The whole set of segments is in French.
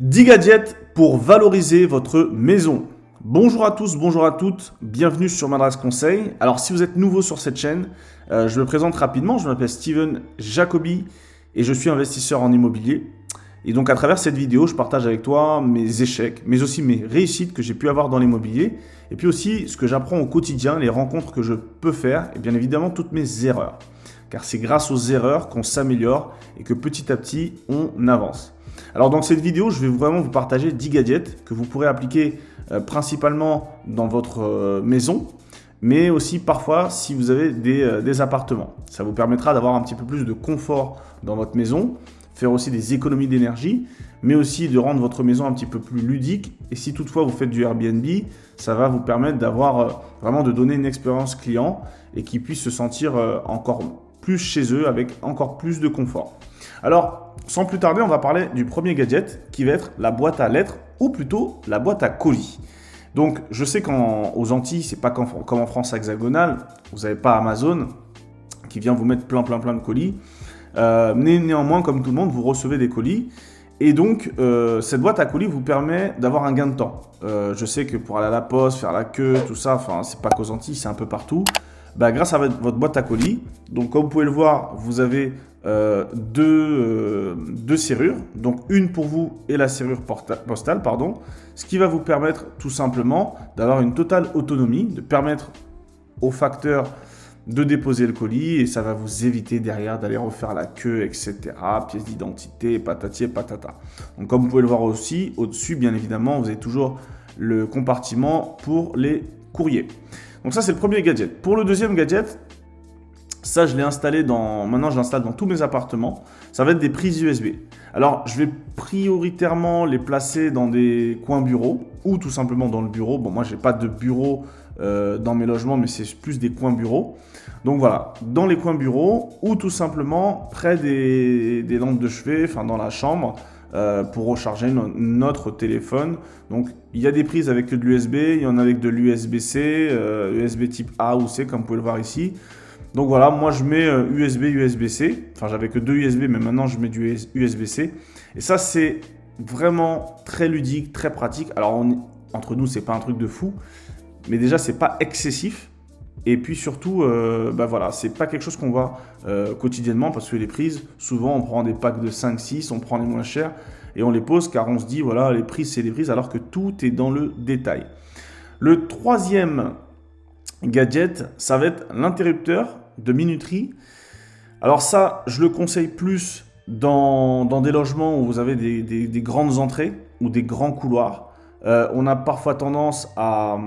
10 gadgets pour valoriser votre maison. Bonjour à tous, bonjour à toutes, bienvenue sur Madras Conseil. Alors si vous êtes nouveau sur cette chaîne, je me présente rapidement, je m'appelle Steven Jacobi et je suis investisseur en immobilier. Et donc à travers cette vidéo, je partage avec toi mes échecs, mais aussi mes réussites que j'ai pu avoir dans l'immobilier, et puis aussi ce que j'apprends au quotidien, les rencontres que je peux faire, et bien évidemment toutes mes erreurs. Car c'est grâce aux erreurs qu'on s'améliore et que petit à petit, on avance. Alors dans cette vidéo, je vais vraiment vous partager 10 gadgets que vous pourrez appliquer principalement dans votre maison, mais aussi parfois si vous avez des appartements. Ça vous permettra d'avoir un petit peu plus de confort dans votre maison, faire aussi des économies d'énergie, mais aussi de rendre votre maison un petit peu plus ludique. Et si toutefois vous faites du Airbnb, ça va vous permettre d'avoir vraiment de donner une expérience client et qu'ils puissent se sentir encore plus chez eux avec encore plus de confort. Alors, sans plus tarder, on va parler du premier gadget qui va être la boîte à lettres ou plutôt la boîte à colis. Donc, je sais qu'aux Antilles, c'est pas comme en France hexagonale, vous n'avez pas Amazon qui vient vous mettre plein de colis. Néanmoins, comme tout le monde, vous recevez des colis. Et donc, cette boîte à colis vous permet d'avoir un gain de temps. Je sais que pour aller à la poste, faire la queue, tout ça, enfin, c'est pas qu'aux Antilles, c'est un peu partout. Grâce à votre boîte à colis, donc comme vous pouvez le voir, vous avez deux serrures, donc une pour vous et la serrure postale, ce qui va vous permettre tout simplement d'avoir une totale autonomie, de permettre au facteur de déposer le colis et ça va vous éviter derrière d'aller refaire la queue, etc. Pièce d'identité, patati et patata. Donc comme vous pouvez le voir aussi, au-dessus, bien évidemment, vous avez toujours le compartiment pour les courriers. Donc ça, c'est le premier gadget. Pour le deuxième gadget, ça, je l'ai installé maintenant, je l'installe dans tous mes appartements. Ça va être des prises USB. Alors, je vais prioritairement les placer dans des coins bureaux ou tout simplement dans le bureau. Bon, moi, j'ai pas de bureau dans mes logements, mais c'est plus des coins bureaux. Donc voilà, dans les coins bureaux ou tout simplement près des lampes de chevet, enfin dans la chambre, pour recharger notre téléphone. Donc il y a des prises avec de l'USB, il y en a avec de l'USB-C, USB type A ou C comme vous pouvez le voir ici. Donc voilà, moi je mets USB, USB-C. Enfin j'avais que 2 USB, mais maintenant je mets du USB-C. Et ça c'est vraiment très ludique, très pratique. Alors entre nous, c'est pas un truc de fou, mais déjà c'est pas excessif. Et puis surtout, voilà, c'est pas quelque chose qu'on voit quotidiennement parce que les prises, souvent on prend des packs de 5-6, on prend les moins chers et on les pose car on se dit voilà, les prises c'est les prises alors que tout est dans le détail. Le troisième gadget, ça va être l'interrupteur de minuterie. Alors ça, je le conseille plus dans des logements où vous avez des grandes entrées ou des grands couloirs. On a parfois tendance à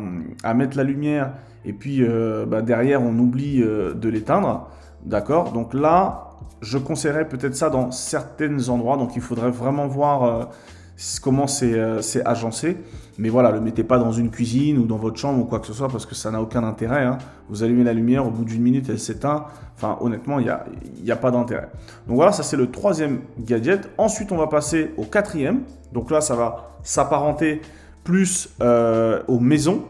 mettre la lumière et puis derrière on oublie de l'éteindre, d'accord? Donc là, je conseillerais peut-être ça dans certains endroits, donc il faudrait vraiment voir comment c'est agencé. Mais voilà, le mettez pas dans une cuisine ou dans votre chambre ou quoi que ce soit parce que ça n'a aucun intérêt, hein. Vous allumez la lumière, au bout d'une minute elle s'éteint. Enfin honnêtement, il y a pas d'intérêt. Donc voilà, ça c'est le troisième gadget. Ensuite, on va passer au quatrième. Donc là, ça va s'apparenter plus aux maisons.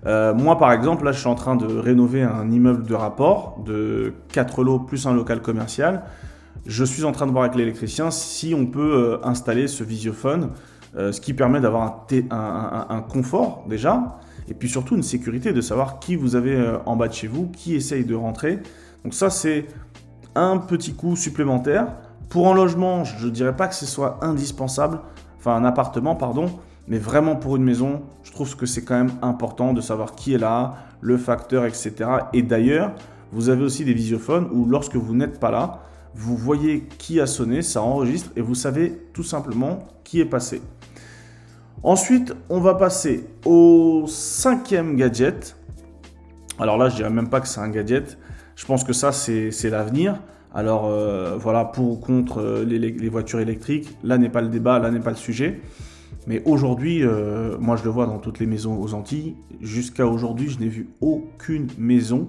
Moi, par exemple, là, je suis en train de rénover un immeuble de rapport de 4 lots plus un local commercial. Je suis en train de voir avec l'électricien si on peut installer ce visiophone, ce qui permet d'avoir un confort déjà, et puis surtout une sécurité de savoir qui vous avez en bas de chez vous, qui essaye de rentrer. Donc ça, c'est un petit coût supplémentaire. Pour un logement, je ne dirais pas que ce soit indispensable, enfin un appartement, pardon, mais vraiment pour une maison, je trouve que c'est quand même important de savoir qui est là, le facteur, etc. Et d'ailleurs, vous avez aussi des visiophones où lorsque vous n'êtes pas là, vous voyez qui a sonné, ça enregistre et vous savez tout simplement qui est passé. Ensuite, on va passer au cinquième gadget. Alors là, je dirais même pas que c'est un gadget. Je pense que ça, c'est l'avenir. Alors voilà, pour ou contre les voitures électriques, là n'est pas le débat, là n'est pas le sujet. Mais aujourd'hui, moi je le vois dans toutes les maisons aux Antilles, jusqu'à aujourd'hui, je n'ai vu aucune maison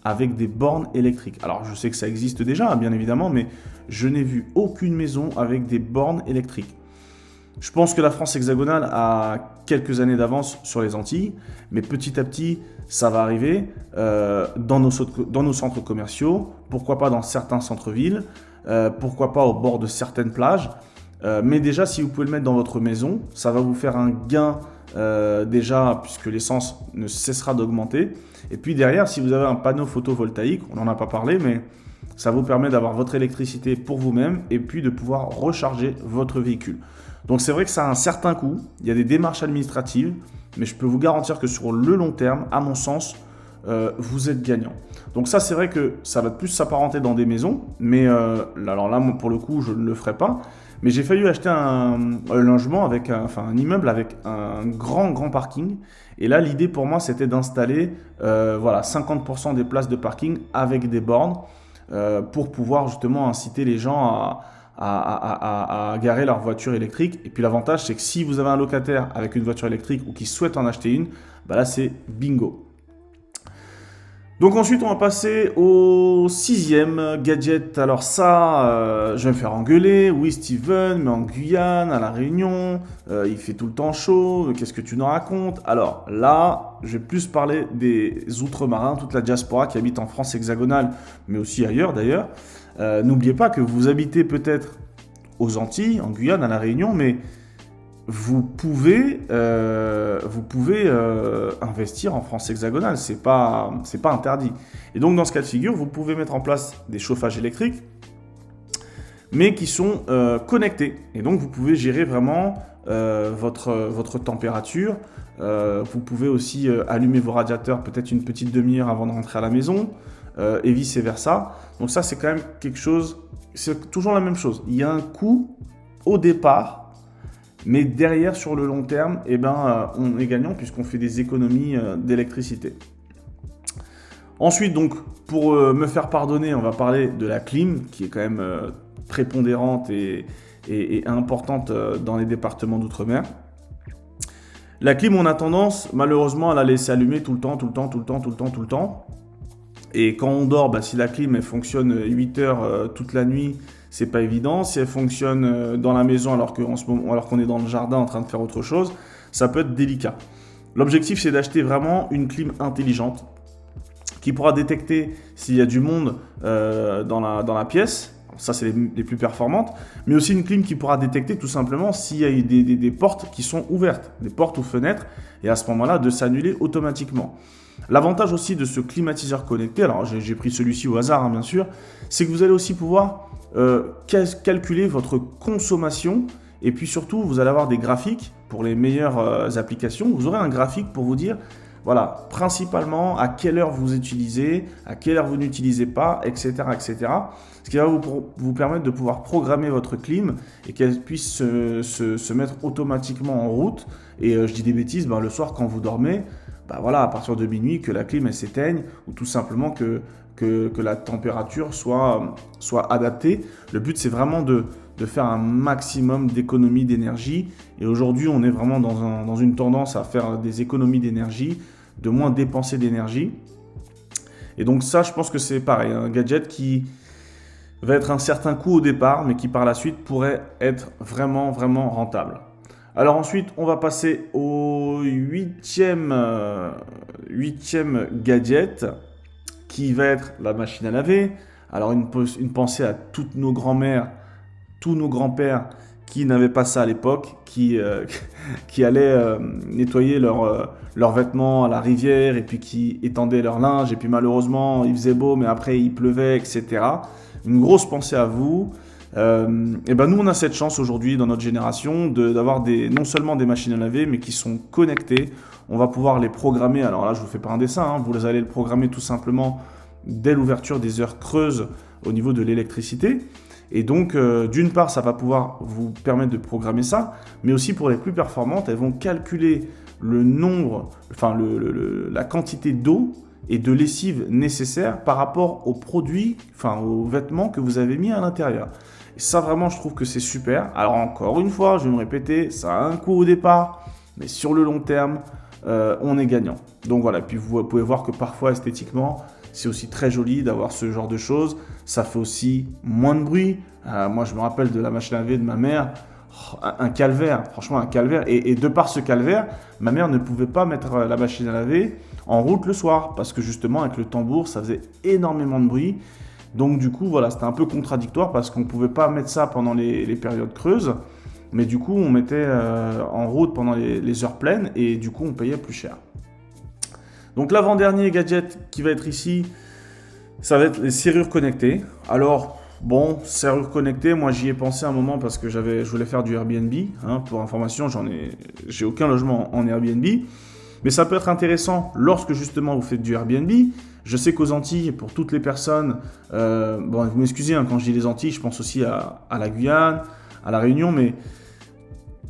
avec des bornes électriques. Alors je sais que ça existe déjà, bien évidemment, mais je n'ai vu aucune maison avec des bornes électriques. Je pense que la France hexagonale a quelques années d'avance sur les Antilles, mais petit à petit, ça va arriver dans nos centres commerciaux, pourquoi pas dans certains centres-villes, pourquoi pas au bord de certaines plages. Mais déjà, si vous pouvez le mettre dans votre maison, ça va vous faire un gain déjà, puisque l'essence ne cessera d'augmenter. Et puis derrière, si vous avez un panneau photovoltaïque, on n'en a pas parlé, mais ça vous permet d'avoir votre électricité pour vous-même et puis de pouvoir recharger votre véhicule. Donc c'est vrai que ça a un certain coût, il y a des démarches administratives, mais je peux vous garantir que sur le long terme, à mon sens, vous êtes gagnant. Donc ça, c'est vrai que ça va plus s'apparenter dans des maisons, mais alors là, pour le coup, je ne le ferai pas. Mais j'ai failli acheter un logement avec un immeuble avec un grand parking. Et là, l'idée pour moi, c'était d'installer 50% des places de parking avec des bornes pour pouvoir justement inciter les gens à garer leur voiture électrique. Et puis l'avantage, c'est que si vous avez un locataire avec une voiture électrique ou qui souhaite en acheter une, bah là, c'est bingo. Donc ensuite, on va passer au 6e gadget. Alors ça, je vais me faire engueuler. Oui, Steven, mais en Guyane, à La Réunion, il fait tout le temps chaud. Qu'est-ce que tu nous racontes? Alors là, je vais plus parler des outre-marins, toute la diaspora qui habite en France hexagonale, mais aussi ailleurs d'ailleurs. N'oubliez pas que vous habitez peut-être aux Antilles, en Guyane, à La Réunion, mais vous pouvez investir en France hexagonale, c'est pas interdit. Et donc dans ce cas de figure, vous pouvez mettre en place des chauffages électriques, mais qui sont connectés. Et donc vous pouvez gérer vraiment votre température. Vous pouvez aussi allumer vos radiateurs peut-être une petite demi-heure avant de rentrer à la maison, et vice versa. Donc ça, c'est quand même quelque chose, c'est toujours la même chose. Il y a un coût au départ, mais derrière, sur le long terme, on est gagnant puisqu'on fait des économies d'électricité. Ensuite, donc, pour me faire pardonner, on va parler de la clim, qui est quand même prépondérante et importante dans les départements d'outre-mer. La clim, on a tendance, malheureusement, à la laisser allumer tout le temps. Et quand on dort, si la clim elle fonctionne 8 heures toute la nuit, c'est pas évident. Si elle fonctionne dans la maison alors qu'on est dans le jardin en train de faire autre chose, ça peut être délicat. L'objectif, c'est d'acheter vraiment une clim intelligente qui pourra détecter s'il y a du monde dans la pièce. Ça, c'est les plus performantes. Mais aussi une clim qui pourra détecter tout simplement s'il y a des portes qui sont ouvertes, des portes ou fenêtres, et à ce moment-là, de s'annuler automatiquement. L'avantage aussi de ce climatiseur connecté, alors j'ai pris celui-ci au hasard, bien sûr, c'est que vous allez aussi pouvoir calculer votre consommation, et puis surtout, vous allez avoir des graphiques pour les meilleures applications. Vous aurez un graphique pour vous dire, voilà, principalement à quelle heure vous utilisez, à quelle heure vous n'utilisez pas, etc., etc. Ce qui va vous permettre de pouvoir programmer votre clim et qu'elle puisse se mettre automatiquement en route. Et je dis des bêtises, le soir quand vous dormez, à partir de minuit, que la clim elle s'éteigne ou tout simplement que la température soit adaptée. Le but, c'est vraiment de faire un maximum d'économie d'énergie. Et aujourd'hui, on est vraiment dans une tendance à faire des économies d'énergie, de moins dépenser d'énergie. Et donc ça, je pense que c'est pareil, un gadget qui va être un certain coût au départ, mais qui par la suite pourrait être vraiment, vraiment rentable. Alors ensuite, on va passer au 8e gadget, qui va être la machine à laver. Alors une pensée à toutes nos grands-mères, tous nos grands-pères qui n'avaient pas ça à l'époque, qui allaient nettoyer leurs vêtements à la rivière et puis qui étendaient leur linge. Et puis malheureusement, il faisait beau, mais après il pleuvait, etc. Une grosse pensée à vous. Nous, on a cette chance aujourd'hui dans notre génération d'avoir non seulement des machines à laver, mais qui sont connectées. On va pouvoir les programmer. Alors là, je ne vous fais pas un dessin, vous allez le programmer tout simplement dès l'ouverture des heures creuses au niveau de l'électricité. Et donc, d'une part, ça va pouvoir vous permettre de programmer ça, mais aussi pour les plus performantes, elles vont calculer le nombre, la quantité d'eau et de lessive nécessaire par rapport aux produits, aux vêtements que vous avez mis à l'intérieur. Et ça, vraiment, je trouve que c'est super. Alors, encore une fois, je vais me répéter, ça a un coût au départ, mais sur le long terme, on est gagnant. Donc voilà, puis vous pouvez voir que parfois, esthétiquement, c'est aussi très joli d'avoir ce genre de choses. Ça fait aussi moins de bruit. Moi, je me rappelle de la machine à laver de ma mère. Un calvaire, franchement un calvaire. Et de par ce calvaire, ma mère ne pouvait pas mettre la machine à laver en route le soir. Parce que justement, avec le tambour, ça faisait énormément de bruit. Donc du coup, voilà, c'était un peu contradictoire parce qu'on ne pouvait pas mettre ça pendant les périodes creuses, mais du coup, on mettait en route pendant les heures pleines et du coup, on payait plus cher. Donc l'avant-dernier gadget qui va être ici, ça va être les serrures connectées. Alors, bon, serrures connectées, moi j'y ai pensé un moment parce que je voulais faire du Airbnb. Pour information, j'ai aucun logement en Airbnb. Mais ça peut être intéressant lorsque justement vous faites du Airbnb. Je sais qu'aux Antilles, pour toutes les personnes, bon, vous m'excusez quand je dis les Antilles, je pense aussi à la Guyane, à la Réunion, mais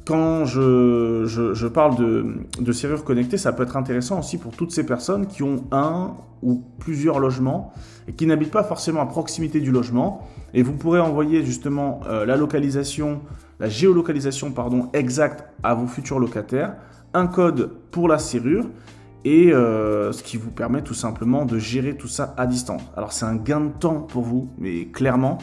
quand je parle de serrures connectées, ça peut être intéressant aussi pour toutes ces personnes qui ont un ou plusieurs logements et qui n'habitent pas forcément à proximité du logement. Et vous pourrez envoyer justement la géolocalisation exacte à vos futurs locataires, un code pour la serrure et ce qui vous permet tout simplement de gérer tout ça à distance. Alors c'est un gain de temps pour vous, mais clairement,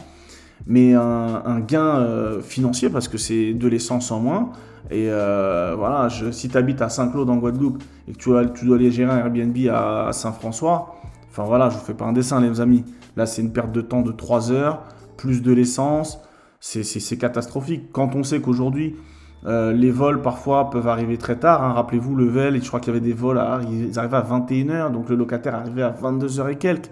mais un gain financier parce que c'est de l'essence en moins. Et voilà, si tu habites à Saint-Claude en Guadeloupe et que tu dois aller gérer un Airbnb à Saint-François, enfin voilà, je vous fais pas un dessin les amis. Là c'est une perte de temps de 3 heures, plus de l'essence, c'est catastrophique. Quand on sait qu'aujourd'hui, les vols parfois peuvent arriver très tard. Rappelez-vous le VEL, et je crois qu'il y avait des vols, ils arrivaient à 21h, donc le locataire arrivait à 22h et quelques.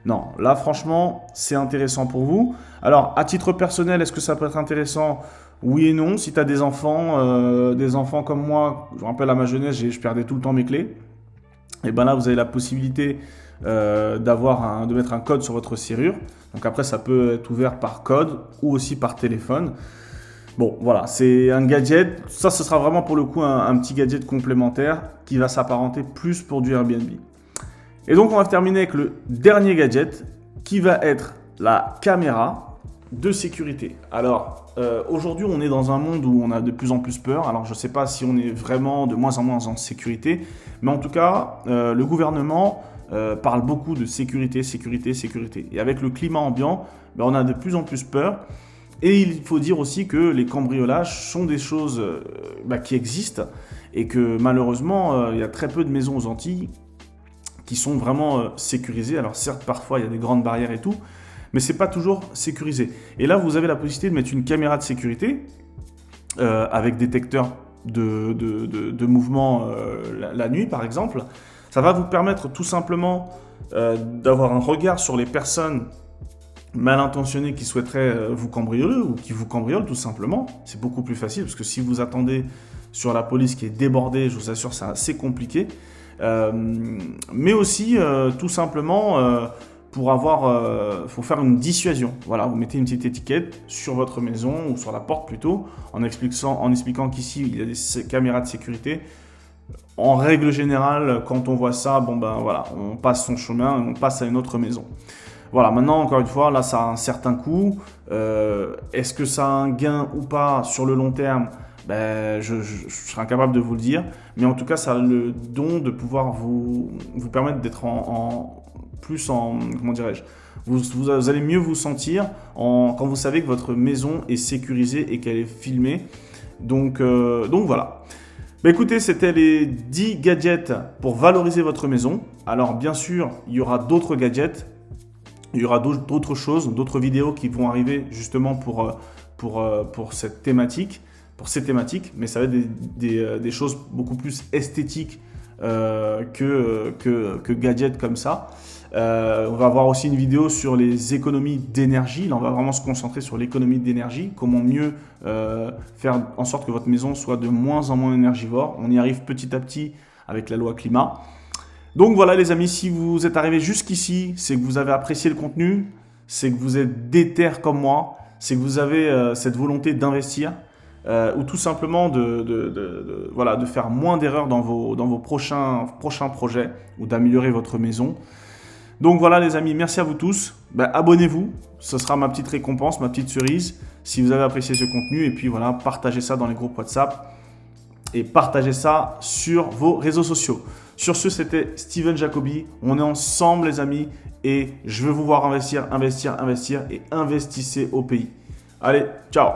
Non, là franchement, c'est intéressant pour vous. Alors, à titre personnel, est-ce que ça peut être intéressant ? Oui et non. Si tu as des enfants comme moi, je me rappelle à ma jeunesse, je perdais tout le temps mes clés. Et bien là, vous avez la possibilité de mettre un code sur votre serrure. Donc après, ça peut être ouvert par code ou aussi par téléphone. Bon, voilà, c'est un gadget. Ça, ce sera vraiment pour le coup un petit gadget complémentaire qui va s'apparenter plus pour du Airbnb. Et donc, on va terminer avec le dernier gadget qui va être la caméra de sécurité. Alors, aujourd'hui, on est dans un monde où on a de plus en plus peur. Alors, je ne sais pas si on est vraiment de moins en moins en sécurité, mais en tout cas, le gouvernement parle beaucoup de sécurité. Et avec le climat ambiant, on a de plus en plus peur. Et il faut dire aussi que les cambriolages sont des choses qui existent et que malheureusement, il y a très peu de maisons aux Antilles qui sont vraiment sécurisées. Alors certes, parfois, il y a des grandes barrières et tout, mais ce n'est pas toujours sécurisé. Et là, vous avez la possibilité de mettre une caméra de sécurité avec détecteur de mouvement la nuit, par exemple. Ça va vous permettre tout simplement d'avoir un regard sur les personnes mal intentionnées qui souhaiteraient vous cambrioler ou qui vous cambriolent tout simplement. C'est beaucoup plus facile parce que si vous attendez sur la police qui est débordée, je vous assure, c'est assez compliqué. Mais aussi tout simplement faut faire une dissuasion. Voilà, vous mettez une petite étiquette sur votre maison ou sur la porte plutôt en expliquant qu'ici il y a des caméras de sécurité. En règle générale, quand on voit ça, voilà, on passe son chemin et on passe à une autre maison. Voilà, maintenant, encore une fois, là, ça a un certain coût. Est-ce que ça a un gain ou pas sur le long terme ? Je serai incapable de vous le dire. Mais en tout cas, ça a le don de pouvoir vous permettre d'être comment dirais-je ? Vous allez mieux vous sentir quand vous savez que votre maison est sécurisée et qu'elle est filmée. Donc voilà. Écoutez, c'était les 10 gadgets pour valoriser votre maison. Alors, bien sûr, il y aura d'autres gadgets. Il y aura d'autres choses, d'autres vidéos qui vont arriver justement pour cette thématique, pour ces thématiques, mais ça va être des choses beaucoup plus esthétiques que gadgets comme ça. On va avoir aussi une vidéo sur les économies d'énergie. Là, on va vraiment se concentrer sur l'économie d'énergie, comment mieux faire en sorte que votre maison soit de moins en moins énergivore. On y arrive petit à petit avec la loi climat. Donc voilà les amis, si vous êtes arrivés jusqu'ici, c'est que vous avez apprécié le contenu, c'est que vous êtes déter comme moi, c'est que vous avez cette volonté d'investir ou tout simplement de faire moins d'erreurs dans vos prochains projets ou d'améliorer votre maison. Donc voilà les amis, merci à vous tous. Abonnez-vous, ce sera ma petite récompense, ma petite cerise si vous avez apprécié ce contenu. Et puis voilà, partagez ça dans les groupes WhatsApp et partagez ça sur vos réseaux sociaux. Sur ce, c'était Steven Jacoby. On est ensemble les amis et je veux vous voir investir et investissez au pays. Allez, ciao!